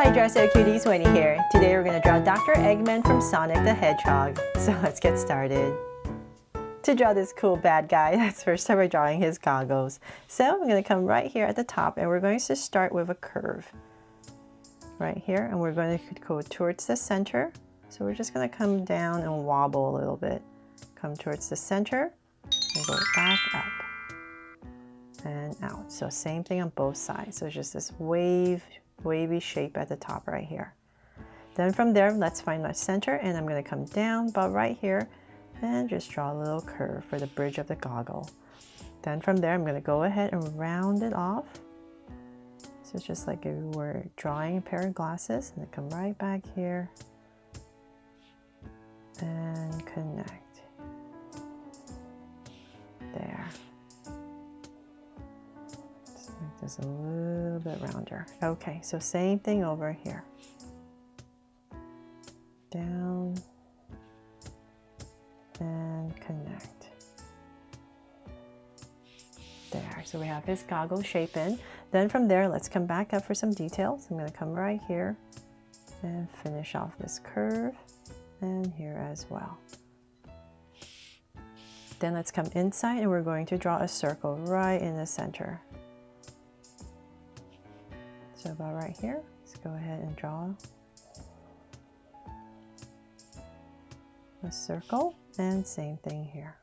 Hi Dresser Cuties, Winnie here. Today we're going to draw Dr. Eggman from Sonic the Hedgehog. So let's get started. To draw this cool bad guy, let's first start by drawing his goggles. So I'm going to come right here at the top and we're going to start with a curve. Right here, and we're going to go towards the center. So we're just going to come down and wobble a little bit. Come towards the center and go back up and out. So same thing on both sides. So it's just this wavy shape at the top right here. Then from there, let's find my center, and I'm going to come down about right here and just draw a little curve for the bridge of the goggle. Then from there, I'm going to go ahead and round it off. So it's just like if we were drawing a pair of glasses, and then come right back here and connect. There. Just make this a little bit rounder. Okay, so same thing over here. Down and connect. There, so we have his goggle shape in. Then from there, let's come back up for some details. I'm going to come right here and finish off this curve, and here as well. Then let's come inside and we're going to draw a circle right in the center. So about right here, let's go ahead and draw a circle, and same thing here.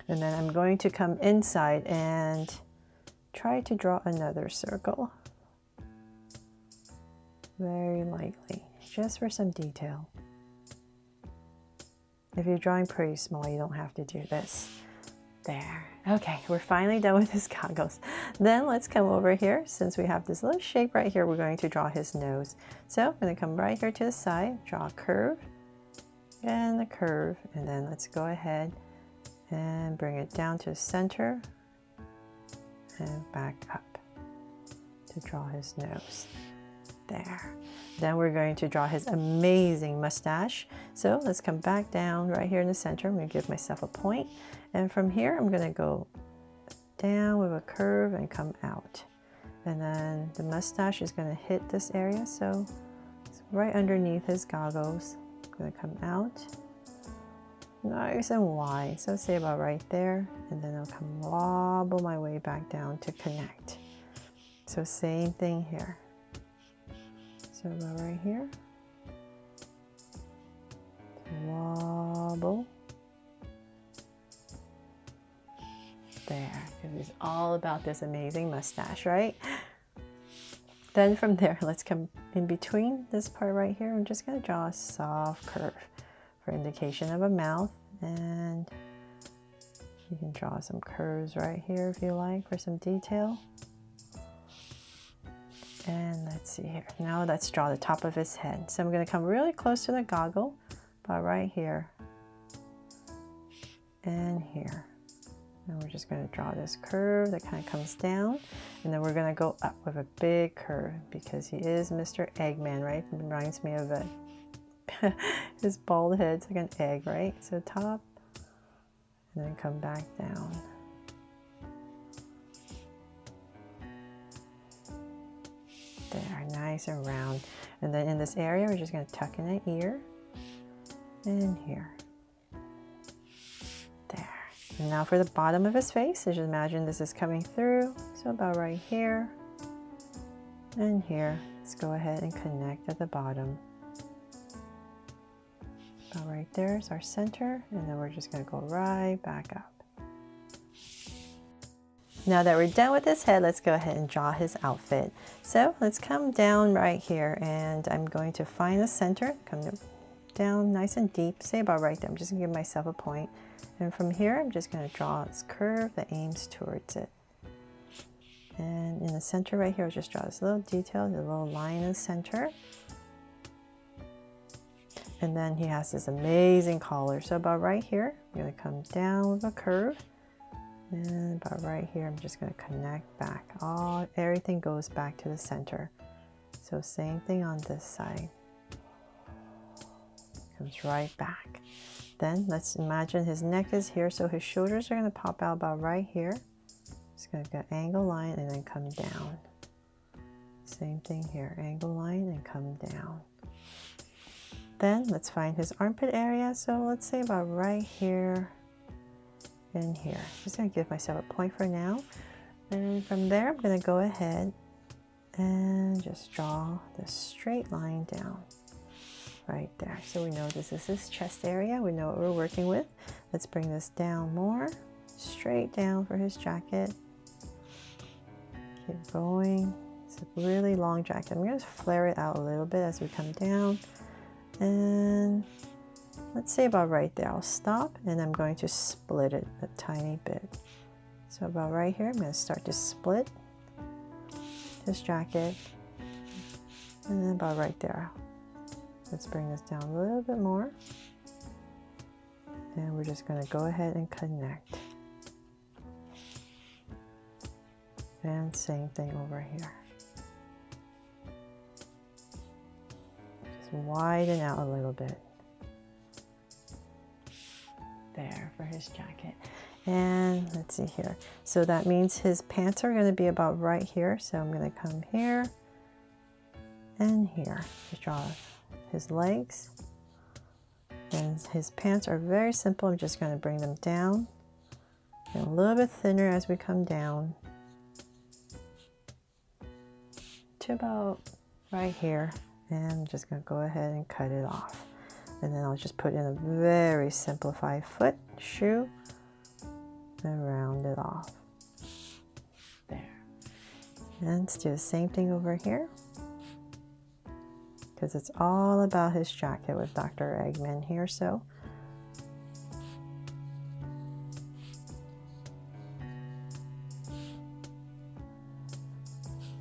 And then I'm going to come inside and try to draw another circle. Very lightly, just for some detail. If you're drawing pretty small, you don't have to do this. There. Okay, we're finally done with his goggles. Then let's come over here. Since we have this little shape right here, we're going to draw his nose. So I'm going to come right here to the side, draw a curve, and the curve, and then let's go ahead and bring it down to the center and back up to draw his nose. There. Then we're going to draw his amazing mustache. So let's come back down right here in the center. I'm going to give myself a point. And from here, I'm going to go down with a curve and come out. And then the mustache is going to hit this area. So it's right underneath his goggles. I'm going to come out nice and wide. So say about right there. And then I'll come wobble my way back down to connect. So same thing here. So about right here, wobble, there, because it's all about this amazing mustache, right? Then from there, let's come in between this part right here. I'm just going to draw a soft curve for indication of a mouth, and you can draw some curves right here if you like for some detail. And let's see here. Now let's draw the top of his head. So I'm going to come really close to the goggle, about right here and here. And we're just going to draw this curve that kind of comes down. And then we're going to go up with a big curve because he is Mr. Eggman, right? It reminds me of his bald head's like an egg, right? So top, and then come back down. There, nice and round. And then in this area, we're just going to tuck in an ear and here. There. And now for the bottom of his face, just imagine this is coming through. So about right here and here. Let's go ahead and connect at the bottom. About right there is our center, and then we're just going to go right back up. Now that we're done with his head, let's go ahead and draw his outfit. So let's come down right here, and I'm going to find the center, come down nice and deep, say about right there. I'm just going to give myself a point. And from here, I'm just going to draw this curve that aims towards it. And in the center right here, I'll just draw this little detail, the little line in the center. And then he has this amazing collar. So about right here, I'm going to come down with a curve. And about right here, I'm just going to connect back. Everything goes back to the center. So same thing on this side. Comes right back. Then let's imagine his neck is here, so his shoulders are going to pop out about right here. Just going to go angle line and then come down. Same thing here, angle line and come down. Then let's find his armpit area. So let's say about right here and here. Just going to give myself a point for now. And from there, I'm going to go ahead and just draw the straight line down right there. So we know this is his chest area. We know what we're working with. Let's bring this down more, straight down for his jacket. Keep going. It's a really long jacket. I'm going to flare it out a little bit as we come down. And let's say about right there. I'll stop and I'm going to split it a tiny bit. So about right here, I'm going to start to split this jacket. And then about right there. Let's bring this down a little bit more. And we're just going to go ahead and connect. And same thing over here. Just widen out a little bit. There for his jacket. And let's see here. So that means his pants are going to be about right here. So I'm going to come here and here to draw his legs. And his pants are very simple. I'm just going to bring them down. And a little bit thinner as we come down. To about right here. And I'm just going to go ahead and cut it off. And then I'll just put in a very simplified foot, shoe, and round it off. There. And let's do the same thing over here. Because it's all about his jacket with Dr. Eggman here, so.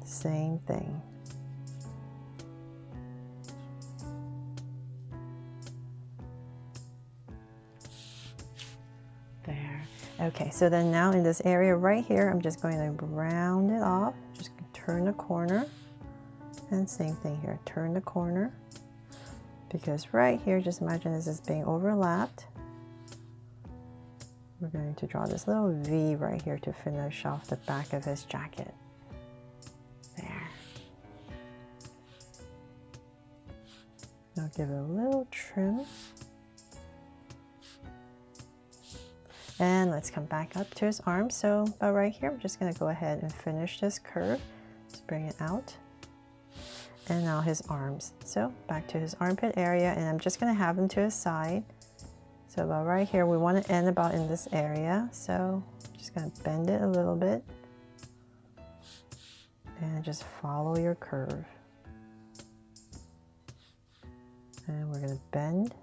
Same thing. There. Okay, so then now in this area right here, I'm just going to round it off. Just turn the corner. And same thing here, turn the corner. Because right here, just imagine this is being overlapped. We're going to draw this little V right here to finish off the back of his jacket. There. Now give it a little trim. And let's come back up to his arm. So about right here, I'm just going to go ahead and finish this curve. Just bring it out. And now his arms. So back to his armpit area, and I'm just going to have him to his side. So about right here, we want to end about in this area. So I'm just going to bend it a little bit. And just follow your curve. And we're going to bend.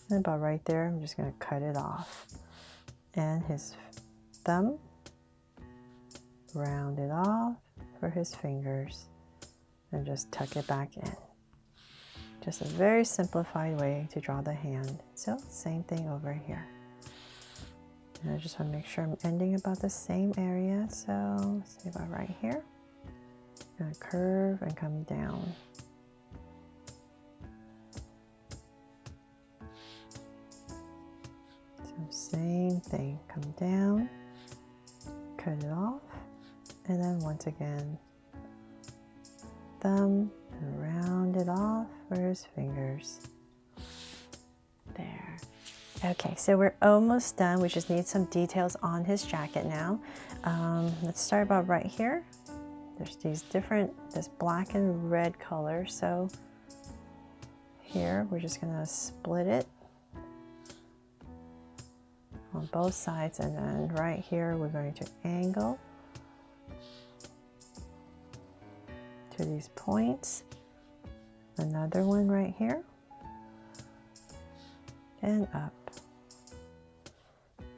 And about right there, I'm just going to cut it off. And his thumb, round it off for his fingers. And just tuck it back in. Just a very simplified way to draw the hand. So same thing over here. And I just want to make sure I'm ending about the same area. So say about right here. I'm going to curve and come down. So same thing, come down, cut it off, and then once again, thumb and round it off for his fingers. There. Okay, so we're almost done. We just need some details on his jacket now. Let's start about right here. There's these different, this black and red color. So here, we're just gonna split it on both sides, and then right here, we're going to angle to these points. Another one right here, and up.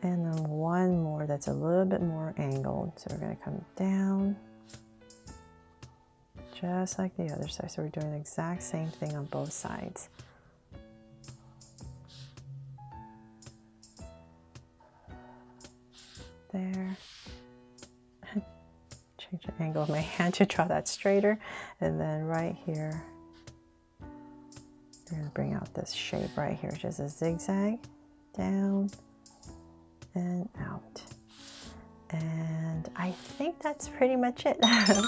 And then one more that's a little bit more angled. So we're going to come down, just like the other side. So we're doing the exact same thing on both sides. There. Change the angle of my hand to draw that straighter. And then right here. We're going to bring out this shape right here, just a zigzag, down and out. And I think that's pretty much it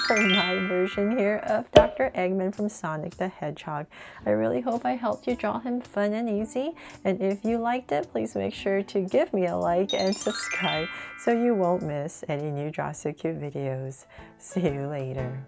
for my version here of Dr. Eggman from Sonic the Hedgehog. I really hope I helped you draw him fun and easy. And if you liked it, please make sure to give me a like and subscribe so you won't miss any new Draw So Cute videos. See you later.